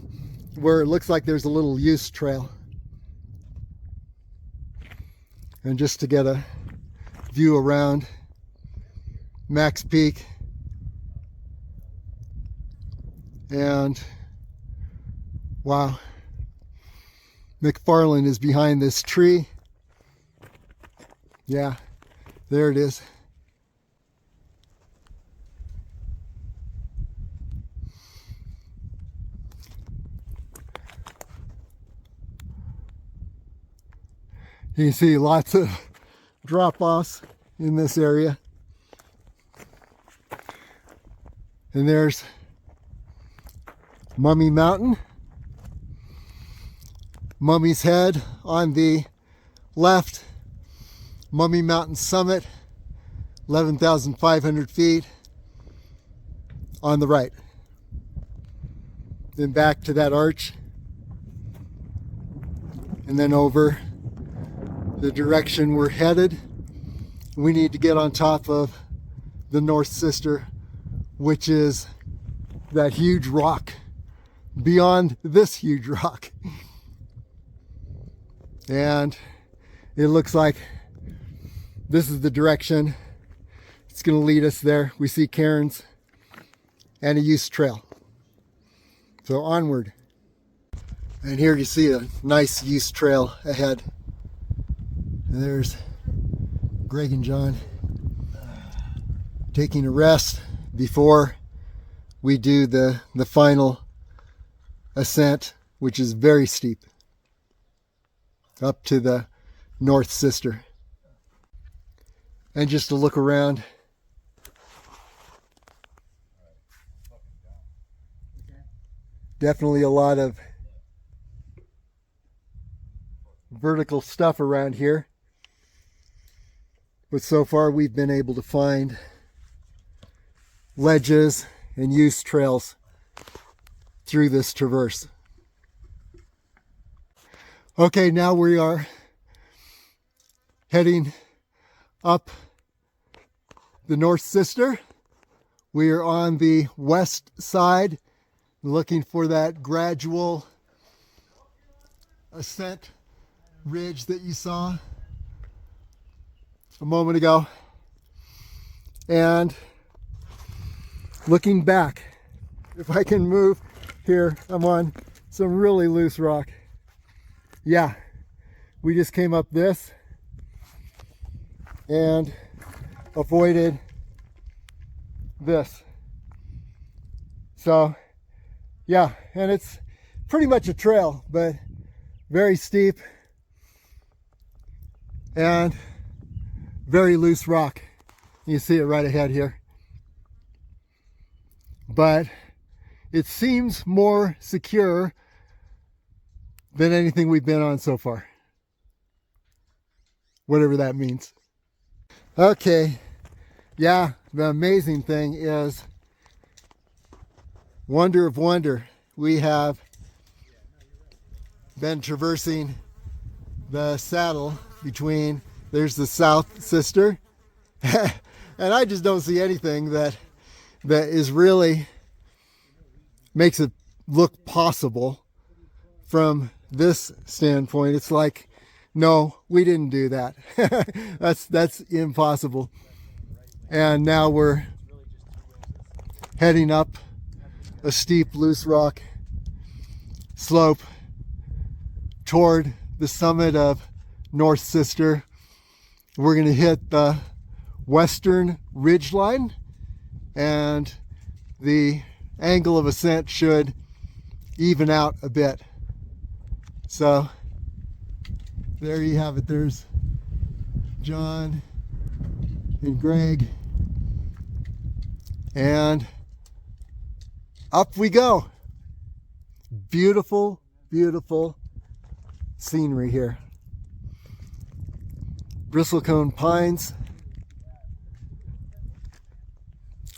where it looks like there's a little use trail. And just to get a view around Max Peak, and wow, McFarland is behind this tree. Yeah, there it is. You can see lots of drop-offs in this area. And there's Mummy Mountain, Mummy's Head on the left, Mummy Mountain summit, 11,500 feet on the right. Then back to that arch, and then over the direction we're headed. We need to get on top of the North Sister, which is that huge rock beyond this huge rock. And it looks like this is the direction it's going to lead us there. We see cairns and a use trail. So onward. And here you see a nice use trail ahead. And there's Greg and John taking a rest before we do the final ascent, which is very steep, up to the North Sister. And just to look around, definitely a lot of vertical stuff around here. But so far we've been able to find ledges and use trails through this traverse. Okay, now we are heading up the North Sister. We are on the west side, looking for that gradual ascent ridge that you saw a moment ago. And looking back, if I can move here, I'm on some really loose rock. Yeah, we just came up this and avoided this. So yeah, and it's pretty much a trail, but very steep and very loose rock. You see it right ahead here. But it seems more secure than anything we've been on so far. Whatever that means. Okay, yeah, the amazing thing is, wonder of wonder, we have been traversing the saddle between, there's the South Sister, and I just don't see anything that is really makes it look possible from this standpoint. It's like, no, we didn't do that. That's impossible. And now we're heading up a steep loose rock slope toward the summit of North Sister. We're going to hit the western ridge line, and the angle of ascent should even out a bit. So there you have it. There's John and Greg, and up we go. Beautiful, beautiful scenery here. Bristlecone pines,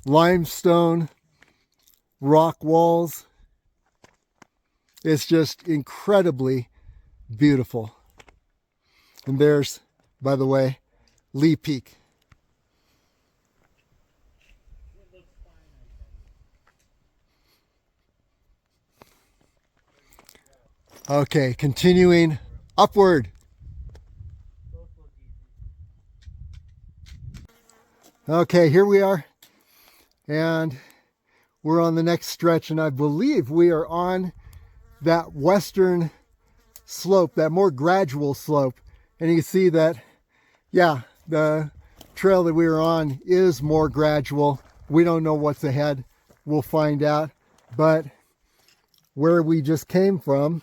limestone rock walls. It's just incredibly beautiful. And there's, by the way, Lee Peak. Okay, continuing upward. Okay, here we are, and we're on the next stretch, and I believe we are on that western slope, that more gradual slope. And you can see that, yeah, the trail that we were on is more gradual. We don't know what's ahead. We'll find out. But where we just came from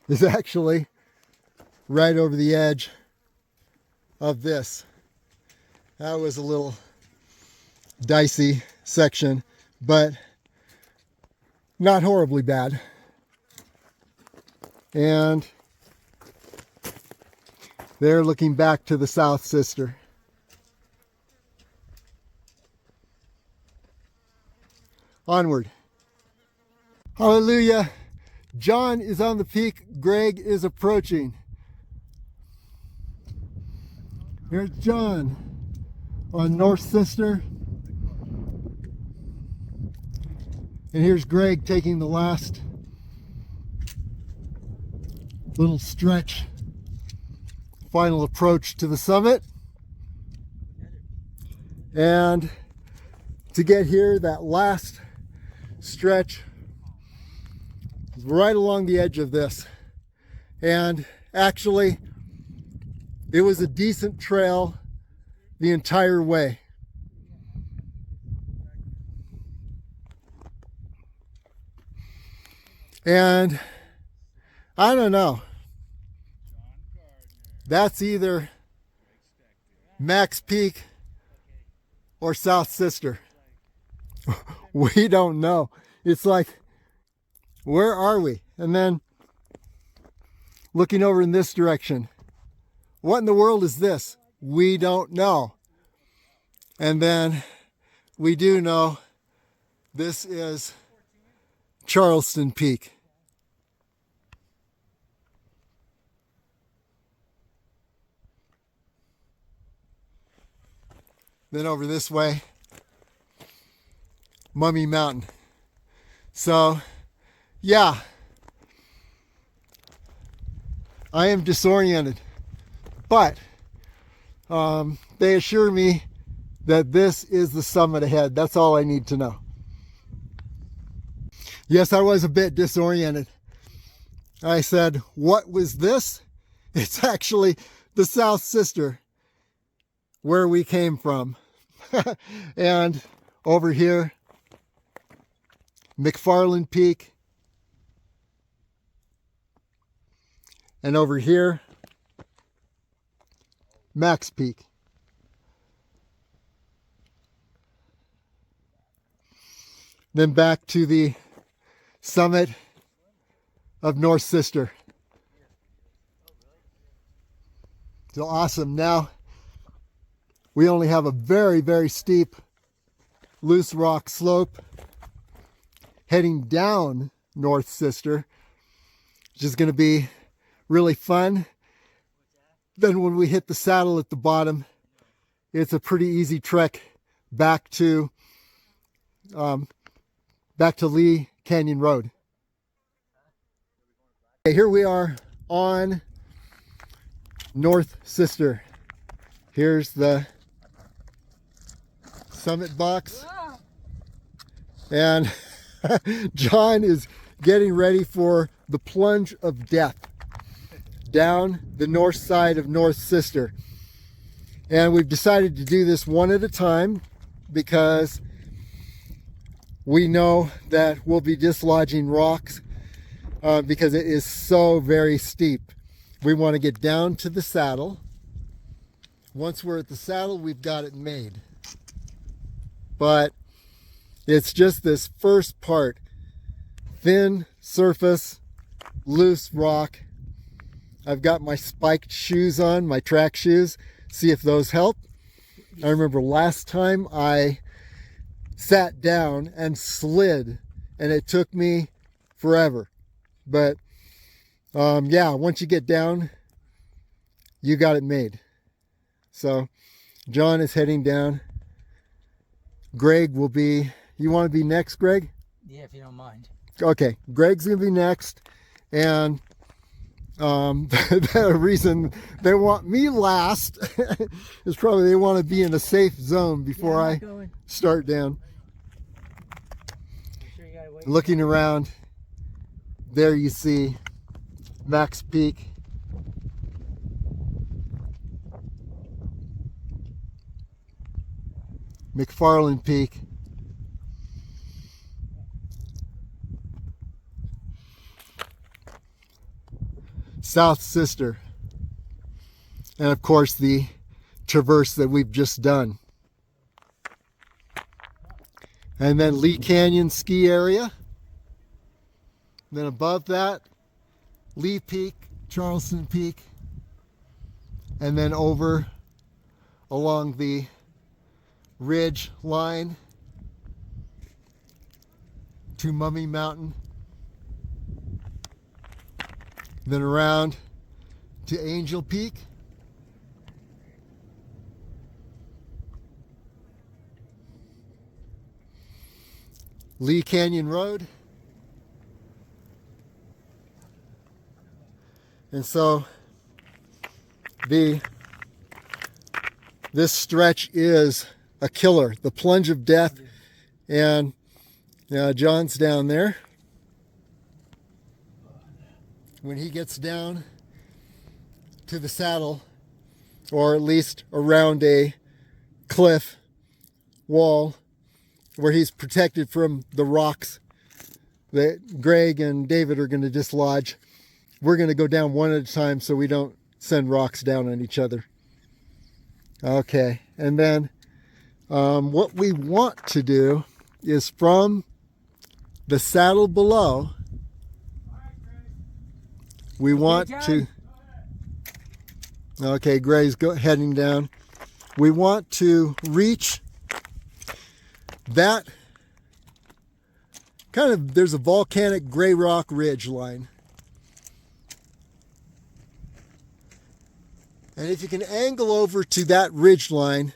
is actually right over the edge of this. That was a little dicey section, but not horribly bad. And they're looking back to the South Sister. Onward. Hallelujah. John is on the peak. Greg is approaching. Here's John on North Sister. And here's Greg taking the last little stretch. Final approach to the summit. And to get here, that last stretch is right along the edge of this. And actually, it was a decent trail the entire way. And I don't know. That's either Max Peak or South Sister. We don't know. It's like, where are we? And then looking over in this direction, what in the world is this? We don't know. And then we do know this is Charleston Peak. Then over this way, Mummy Mountain. So, yeah, I am disoriented, but they assure me that this is the summit ahead. That's all I need to know. Yes, I was a bit disoriented. I said, what was this? It's actually the South Sister, where we came from. And over here, McFarland Peak. And over here, Max Peak. Then back to the summit of North Sister. So awesome. Now, we only have a very, very steep loose rock slope heading down North Sister, which is going to be really fun. Then when we hit the saddle at the bottom, it's a pretty easy trek back to Lee Canyon Road. Okay, here we are on North Sister. Here's the summit box. And John is getting ready for the plunge of death down the north side of North Sister. And we've decided to do this one at a time because we know that we'll be dislodging rocks because it is so very steep. We want to get down to the saddle. Once we're at the saddle, we've got it made. But it's just this first part. Thin surface, loose rock. I've got my spiked shoes on, my track shoes. See if those help. I remember last time I sat down and slid, and it took me forever. But yeah, once you get down, you got it made. So John is heading down. Greg will be, you want to be next, Greg? Yeah, if you don't mind. Okay, Greg's gonna be next. And the reason they want me last is probably they want to be in a safe zone before I start down. Looking around, there you see Max Peak. McFarland Peak. South Sister. And of course the traverse that we've just done. And then Lee Canyon ski area. Then above that, Lee Peak, Charleston Peak. And then over along the ridge line to Mummy Mountain. Then around to Angel Peak. Lee Canyon Road. And so this stretch is a killer, the plunge of death. And John's down there. When he gets down to the saddle, or at least around a cliff wall where he's protected from the rocks that Greg and David are going to dislodge, we're going to go down one at a time so we don't send rocks down on each other. Okay, and then what we want to do is from the saddle below, we want to, okay, Gray's heading down. We want to reach that kind of, there's a volcanic gray rock ridge line. And if you can angle over to that ridge line,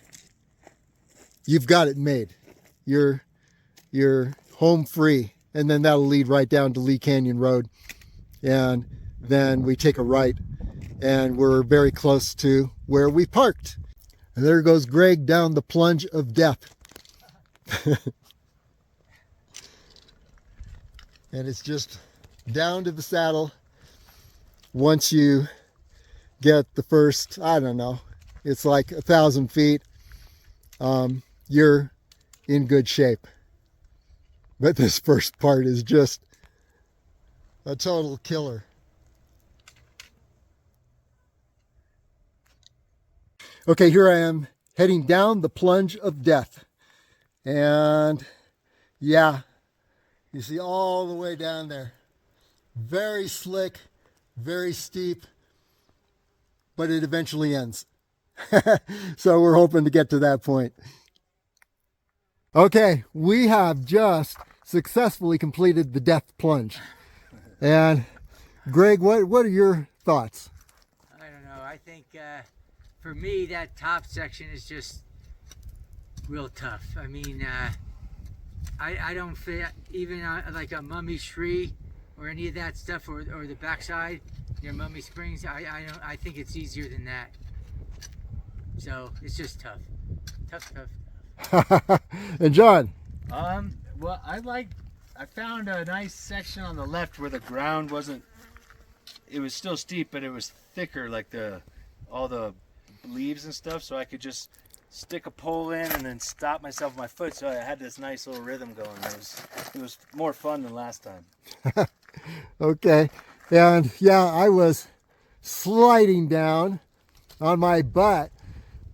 you've got it made. You're home free. And then that'll lead right down to Lee Canyon Road. And then we take a right and we're very close to where we parked. And there goes Greg down the plunge of death. And it's just down to the saddle. Once you get the first, I don't know, it's like 1,000 feet, you're in good shape. But this first part is just a total killer. Okay, here I am heading down the plunge of death. And yeah, you see all the way down there. Very slick, very steep, but it eventually ends. So we're hoping to get to that point. Okay, we have just successfully completed the death plunge. And Greg, what are your thoughts? I don't know. I think for me, that top section is just real tough. I mean, I don't fit even like a Mummy Shree or any of that stuff, or the backside near Mummy Springs. I think it's easier than that. So it's just tough. Tough. And John? Well, I found a nice section on the left where the ground wasn't, it was still steep, but it was thicker, like all the leaves and stuff, so I could just stick a pole in and then stop myself with my foot, so I had this nice little rhythm going. It was more fun than last time. Okay. And yeah, I was sliding down on my butt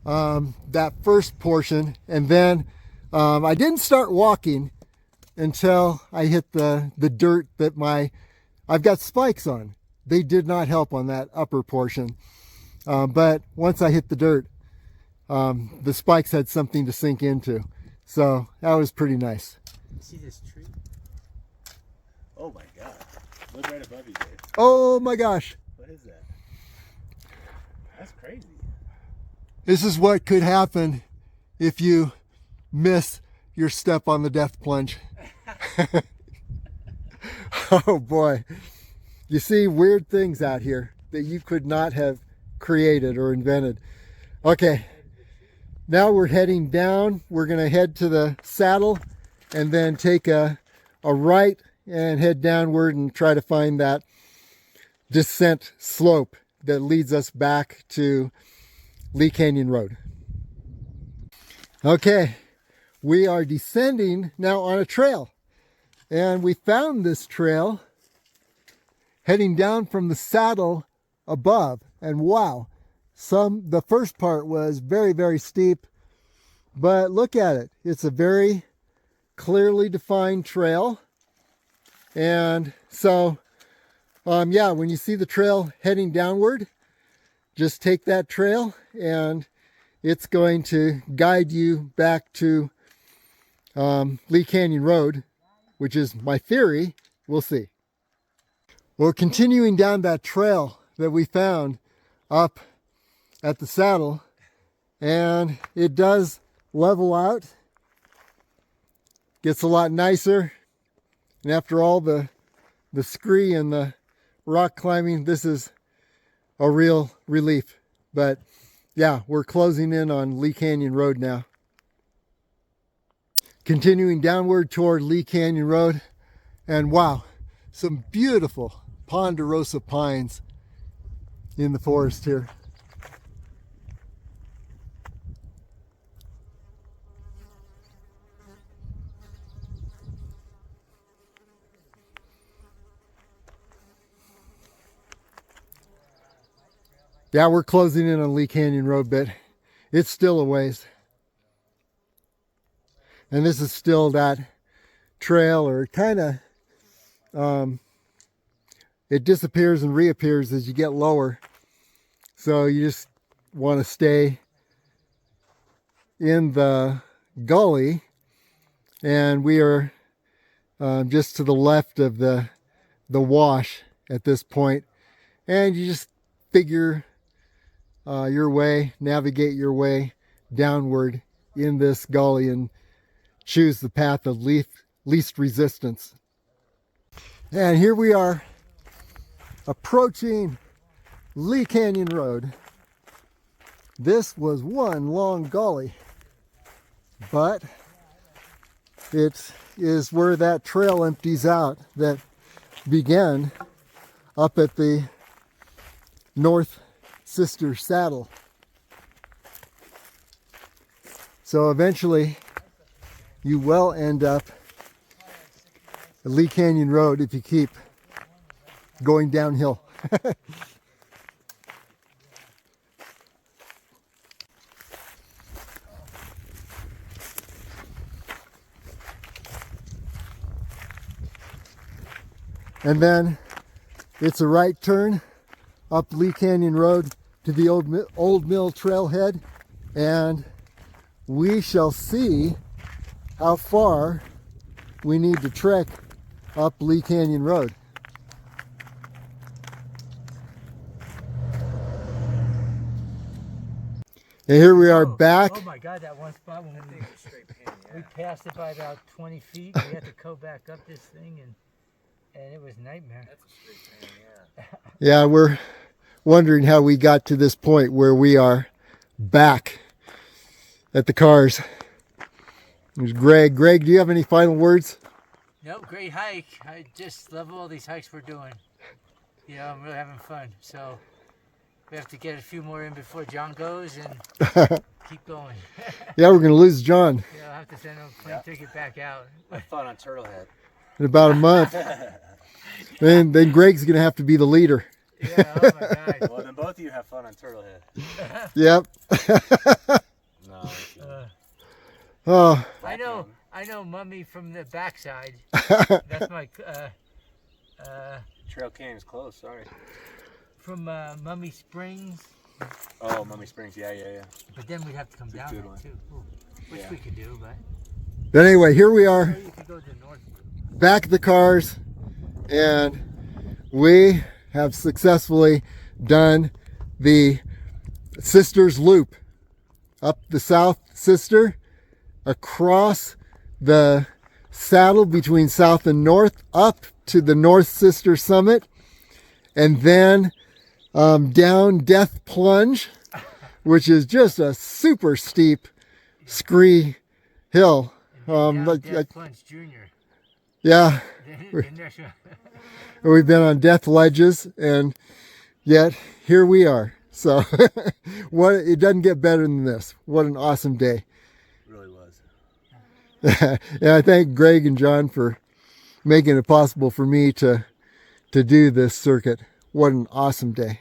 that first portion, and then I didn't start walking until I hit the dirt that I've got spikes on. They did not help on that upper portion, but once I hit the dirt, the spikes had something to sink into, so that was pretty nice. See this tree? Oh my god. Look right above you, Dave. Oh my gosh. What is that? That's crazy. This is what could happen if you miss your step on the death plunge. Oh boy. You see weird things out here that you could not have created or invented. Okay, now we're heading down. We're going to head to the saddle and then take a right and head downward and try to find that descent slope that leads us back to Lee Canyon Road. Okay, we are descending now on a trail, and we found this trail heading down from the saddle above, and wow, the first part was very, very steep, but look at it. It's a very clearly defined trail. And so yeah, when you see the trail heading downward, just take that trail and it's going to guide you back to Lee Canyon Road, which is my theory. We'll see. Well, continuing down that trail that we found up at the saddle, and it does level out, gets a lot nicer, and after all the scree and the rock climbing, this is a real relief. But yeah, we're closing in on Lee Canyon Road now. Continuing downward toward Lee Canyon Road, and wow, some beautiful ponderosa pines in the forest here. Yeah, we're closing in on Lee Canyon Road, but it's still a ways. And this is still that trail, or kind of, it disappears and reappears as you get lower. So you just want to stay in the gully, and we are just to the left of the wash at this point. And you just figure your way, navigate your way downward in this gully and choose the path of least resistance. And here we are approaching Lee Canyon Road. This was one long gully, but it is where that trail empties out that began up at the North Sister Saddle. So eventually you will end up at Lee Canyon Road if you keep going downhill. And then it's a right turn up Lee Canyon Road to the old mill trailhead, and we shall see how far we need to trek up Lee Canyon Road. And here we are back. Oh my God, that one spot when we passed it by about 20 feet. We had to go back up this thing, and it was a nightmare. That's a straight pan, yeah. Yeah, we're wondering how we got to this point where we are back at the cars. There's Greg. Greg, do you have any final words? Nope, great hike. I just love all these hikes we're doing. You know, I'm really having fun. So we have to get a few more in before John goes and keep going. Yeah, we're going to lose John Yeah, I'll have to send him a plane ticket back out. Have fun on Turtlehead. in about a month. Then Greg's going to have to be the leader. Yeah, oh my God. Well, then both of you have fun on Turtlehead. Yep. No. Oh, I know Mummy from the backside. That's my, Trail Canyon's close, sorry. from Mummy Springs. Oh, Mummy Springs, yeah. But then we'd have to come It's a down good there one. too. Ooh, which Yeah. we could do, but. but anyway, here we Or are, you could go to the north. back at the cars, and we have successfully done the Sisters Loop. Up the South Sister, across the saddle between South and North, up to the North Sister summit, and then down Death Plunge, which is just a super steep scree hill. Down like- Death like- Plunge Junior. yeah, Then there's- we've been on death ledges, and yet here we are. So it doesn't get better than this. What an awesome day. It really was. And I thank Greg and John for making it possible for me to do this circuit. What an awesome day.